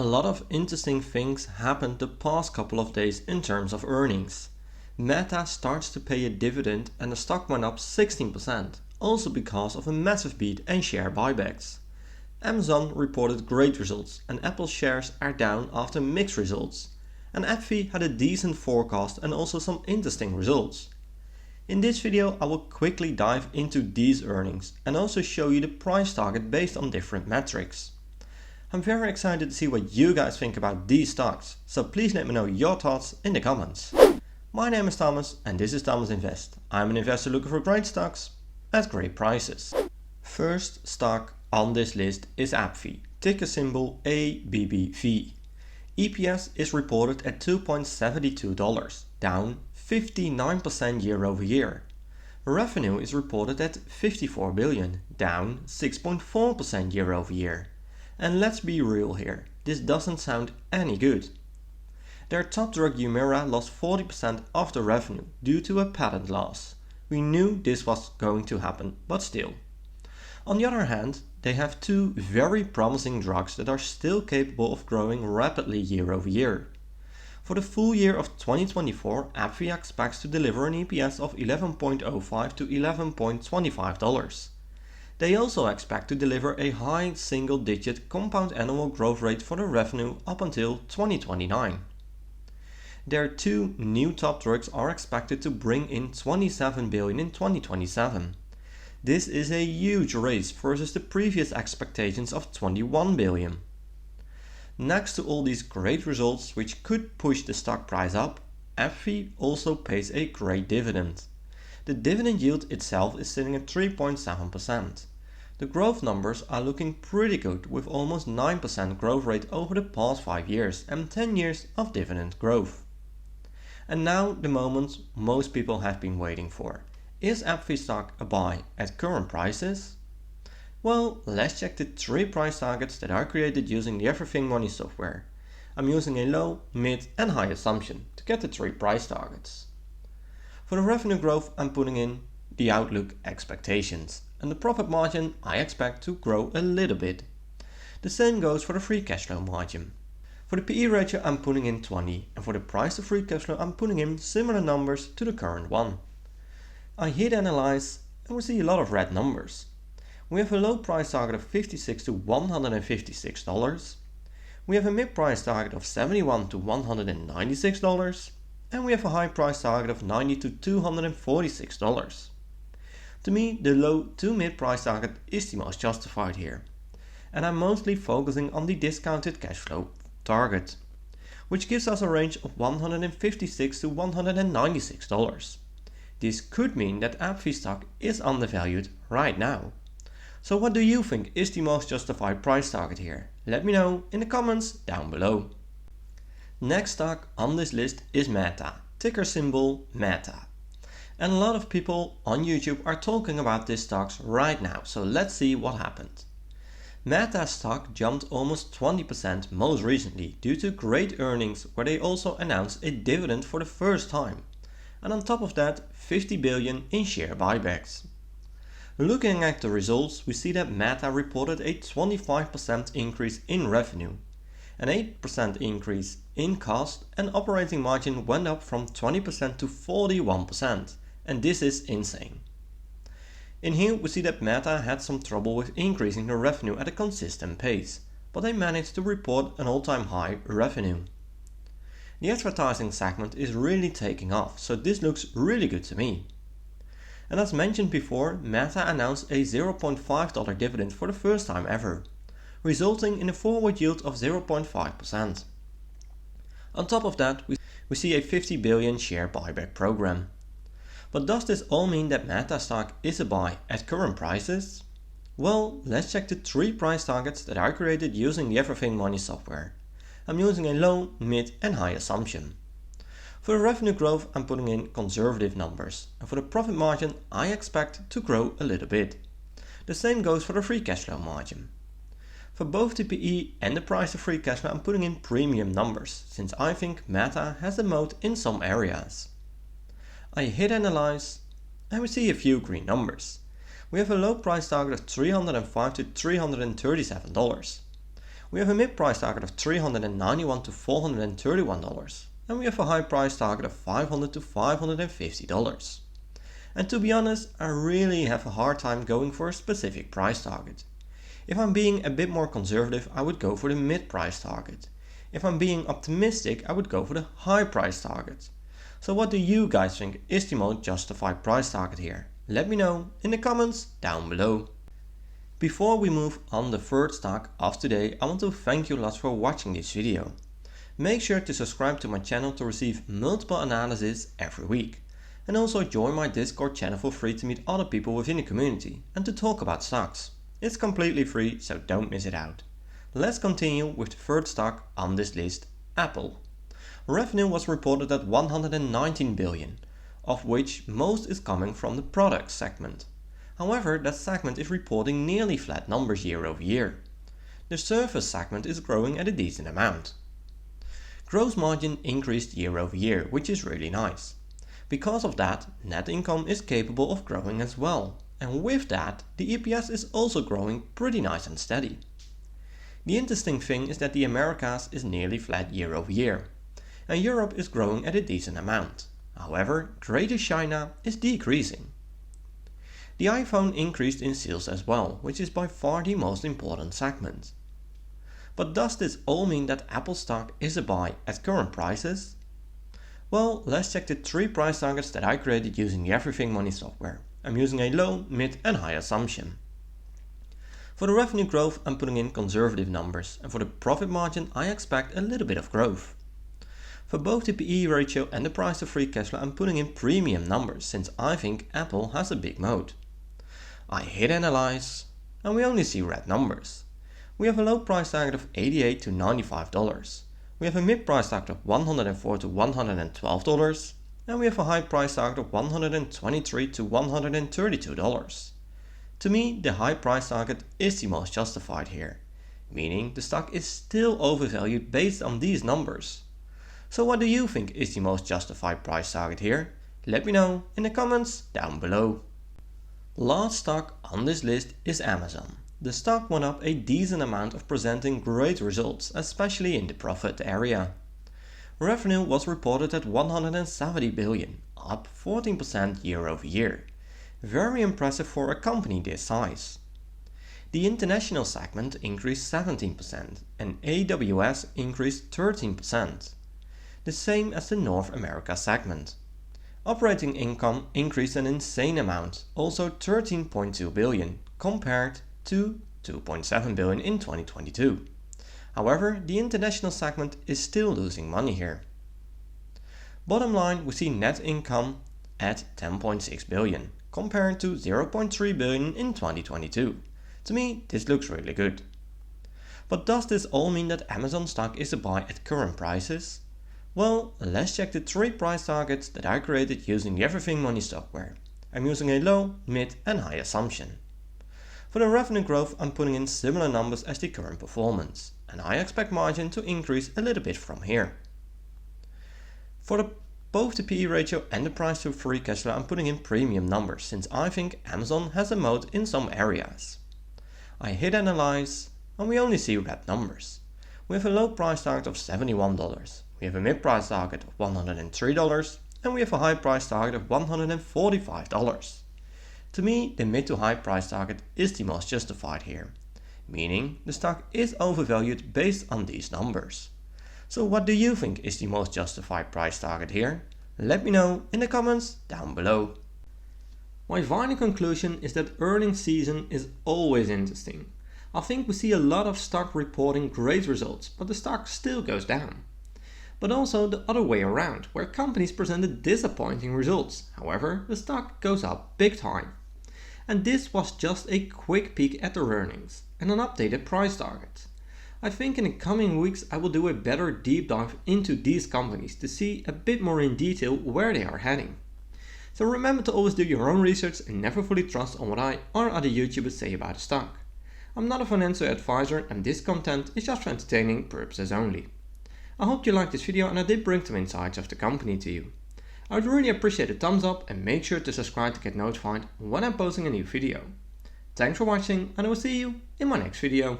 A lot of interesting things happened the past couple of days in terms of earnings. Meta starts to pay a dividend and the stock went up 16%, also because of a massive beat and share buybacks. Amazon reported great results and Apple shares are down after mixed results. And ABBV had a decent forecast and also some interesting results. In this video I will quickly dive into these earnings and also show you the price target based on different metrics. I'm very excited to see what you guys think about these stocks, so please let me know your thoughts in the comments. My name is Thomas and this is Thomas Invest. I'm an investor looking for great stocks at great prices. First stock on this list is ABBV, ticker symbol ABBV. EPS is reported at $2.72, down 59% year over year. Revenue is reported at $54 billion, down 6.4% year over year. And let's be real here, this doesn't sound any good. Their top drug Humira lost 40% of the revenue due to a patent loss. We knew this was going to happen, but still. On the other hand, they have two very promising drugs that are still capable of growing rapidly year over year. For the full year of 2024, ABBV expects to deliver an EPS of $11.05 to $11.25. They also expect to deliver a high single-digit compound annual growth rate for the revenue up until 2029. Their two new top drugs are expected to bring in $27 billion in 2027. This is a huge raise versus the previous expectations of $21 billion. Next to all these great results which could push the stock price up, ABBV also pays a great dividend. The dividend yield itself is sitting at 3.7%. The growth numbers are looking pretty good with almost 9% growth rate over the past 5 years and 10 years of dividend growth. And now the moment most people have been waiting for. Is ABBV stock a buy at current prices? Well, let's check the 3 price targets that are created using the Everythingmoney software. I'm using a low, mid and high assumption to get the 3 price targets. For the revenue growth I'm putting in the outlook expectations, and the profit margin I expect to grow a little bit. The same goes for the free cash flow margin. For the PE ratio I'm putting in 20 and for the price to free cash flow I'm putting in similar numbers to the current one. I hit analyze and we see a lot of red numbers. We have a low price target of $56 to $156. We have a mid price target of $71 to $196. And we have a high price target of $90 to $246. To me, the low to mid price target is the most justified here. And I'm mostly focusing on the discounted cash flow target, which gives us a range of $156 to $196. This could mean that ABBV stock is undervalued right now. So what do you think is the most justified price target here? Let me know in the comments down below. Next stock on this list is Meta, ticker symbol Meta. And a lot of people on YouTube are talking about this stock right now, so let's see what happened. Meta stock jumped almost 20% most recently due to great earnings where they also announced a dividend for the first time. And on top of that, $50 billion in share buybacks. Looking at the results, we see that Meta reported a 25% increase in revenue, an 8% increase in cost, and operating margin went up from 20% to 41%, and this is insane. In here we see that Meta had some trouble with increasing the revenue at a consistent pace, but they managed to report an all-time high revenue. The advertising segment is really taking off, so this looks really good to me. And as mentioned before, Meta announced a $0.5 dividend for the first time ever, resulting in a forward yield of 0.5%. On top of that, we see a $50 billion share buyback program. But does this all mean that Meta stock is a buy at current prices? Well, let's check the 3 price targets that are created using the Everythingmoney software. I'm using a low, mid and high assumption. For the revenue growth I'm putting in conservative numbers, and for the profit margin I expect to grow a little bit. The same goes for the free cash flow margin. For both the PE and the price of free cash flow I'm putting in premium numbers, since I think Meta has a moat in some areas. I hit analyze and we see a few green numbers. We have a low price target of $305 to $337. We have a mid-price target of $391 to $431, and we have a high price target of $500 to $550. And to be honest, I really have a hard time going for a specific price target. If I'm being a bit more conservative, I would go for the mid-price target. If I'm being optimistic, I would go for the high price target. So what do you guys think is the most justified price target here? Let me know in the comments down below. Before we move on the third stock of today, I want to thank you lots for watching this video. Make sure to subscribe to my channel to receive multiple analyses every week. And also join my Discord channel for free to meet other people within the community and to talk about stocks. It's completely free, so don't miss it out. Let's continue with the third stock on this list, Apple. Revenue was reported at 119 billion, of which most is coming from the products segment. However, that segment is reporting nearly flat numbers year over year. The service segment is growing at a decent amount. Gross margin increased year over year, which is really nice. Because of that, net income is capable of growing as well, and with that, the EPS is also growing pretty nice and steady. The interesting thing is that the Americas is nearly flat year over year, and Europe is growing at a decent amount. However, Greater China is decreasing. The iPhone increased in sales as well, which is by far the most important segment. But does this all mean that Apple stock is a buy at current prices? Well, let's check the 3 price targets that I created using the Everythingmoney software. I'm using a low, mid and high assumption. For the revenue growth, I'm putting in conservative numbers, and for the profit margin I expect a little bit of growth. For both the PE ratio and the price to free cash flow, I'm putting in premium numbers since I think Apple has a big moat. I hit analyze and we only see red numbers. We have a low price target of $88 to $95. We have a mid-price target of $104 to $112, and we have a high price target of $123 to $132. To me, the high price target is the most justified here, meaning the stock is still overvalued based on these numbers. So what do you think is the most justified price target here? Let me know in the comments down below. Last stock on this list is Amazon. The stock went up a decent amount of presenting great results, especially in the profit area. Revenue was reported at 170 billion, up 14% year over year. Very impressive for a company this size. The international segment increased 17% and AWS increased 13%. The same as the North America segment. Operating income increased an insane amount, also 13.2 billion, compared to 2.7 billion in 2022. However, the international segment is still losing money here. Bottom line, we see net income at 10.6 billion, compared to 0.3 billion in 2022. To me, this looks really good. But does this all mean that Amazon stock is a buy at current prices? Well, let's check the 3 price targets that I created using the Everythingmoney software. I'm using a low, mid and high assumption. For the revenue growth, I'm putting in similar numbers as the current performance, and I expect margin to increase a little bit from here. For both the PE ratio and the price to free cash flow, I'm putting in premium numbers since I think Amazon has a moat in some areas. I hit analyze and we only see red numbers. We have a low price target of $71, we have a mid price target of $103, and we have a high price target of $145. To me, the mid to high price target is the most justified here, meaning the stock is overvalued based on these numbers. So what do you think is the most justified price target here? Let me know in the comments down below. My final conclusion is that earnings season is always interesting. I think we see a lot of stock reporting great results, but the stock still goes down. But also the other way around, where companies presented disappointing results, however the stock goes up big time. And this was just a quick peek at their earnings and an updated price target. I think in the coming weeks I will do a better deep dive into these companies to see a bit more in detail where they are heading. So remember to always do your own research and never fully trust on what I or other YouTubers say about a stock. I'm not a financial advisor and this content is just for entertaining purposes only. I hope you liked this video and I did bring some insights of the company to you. I would really appreciate a thumbs up and make sure to subscribe to get notified when I'm posting a new video. Thanks for watching and I will see you in my next video.